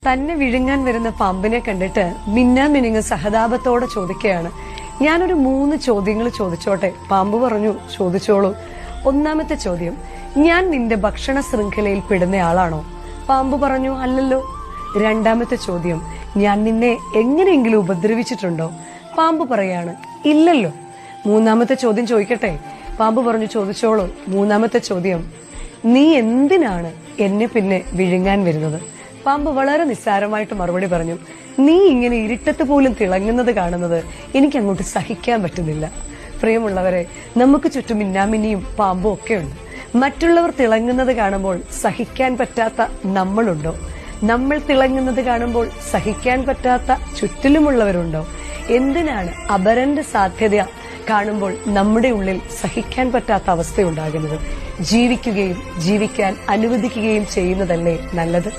തന്നെ വിഴുങ്ങാൻ വരുന്ന പാമ്പിനെ കണ്ടിട്ട് മിന്നാമിനുങ്ങ് സഹതാപത്തോടെ ചോദിക്കുകയാണ്, ഞാനൊരു 3 ചോദ്യങ്ങൾ ചോദിച്ചോട്ടെ? പാമ്പ് പറഞ്ഞു, ചോദിച്ചോളൂ. ഒന്നാമത്തെ ചോദ്യം, ഞാൻ നിന്റെ ഭക്ഷണ ശൃംഖലയിൽ പെടുന്നയാളാണോ? പാമ്പ് പറഞ്ഞു, അല്ലല്ലോ. രണ്ടാമത്തെ ചോദ്യം, ഞാൻ നിന്നെ എങ്ങനെയെങ്കിലും ഉപദ്രവിച്ചിട്ടുണ്ടോ? പാമ്പ് പറയാണ്, ഇല്ലല്ലോ. മൂന്നാമത്തെ ചോദ്യം ചോദിക്കട്ടെ? പാമ്പ് പറഞ്ഞു, ചോദിച്ചോളൂ. മൂന്നാമത്തെ ചോദ്യം, നീ എന്തിനാണ് എന്നെ പിന്നെ വിഴുങ്ങാൻ വരുന്നത്? പാമ്പ് വളരെ നിസ്സാരമായിട്ട് മറുപടി പറഞ്ഞു, നീ ഇങ്ങനെ ഇരുട്ടത്ത് പോലും തിളങ്ങുന്നത് കാണുന്നത് എനിക്ക് അങ്ങോട്ട് സഹിക്കാൻ പറ്റുന്നില്ല. പ്രിയമുള്ളവരെ, നമുക്ക് ചുറ്റും മിന്നാമിനിയും പാമ്പും ഒക്കെ ഉണ്ട്. മറ്റുള്ളവർ തിളങ്ങുന്നത് കാണുമ്പോൾ സഹിക്കാൻ പറ്റാത്ത നമ്മളുണ്ടോ? നമ്മൾ തിളങ്ങുന്നത് കാണുമ്പോൾ സഹിക്കാൻ പറ്റാത്ത ചുറ്റിലുമുള്ളവരുണ്ടോ? എന്തിനാണ് അപരന്റെ സാധ്യത കാണുമ്പോൾ നമ്മുടെ ഉള്ളിൽ സഹിക്കാൻ പറ്റാത്ത അവസ്ഥയുണ്ടാകുന്നത്? ജീവിക്കുകയും ജീവിക്കാൻ അനുവദിക്കുകയും ചെയ്യുന്നതല്ലേ നല്ലത്?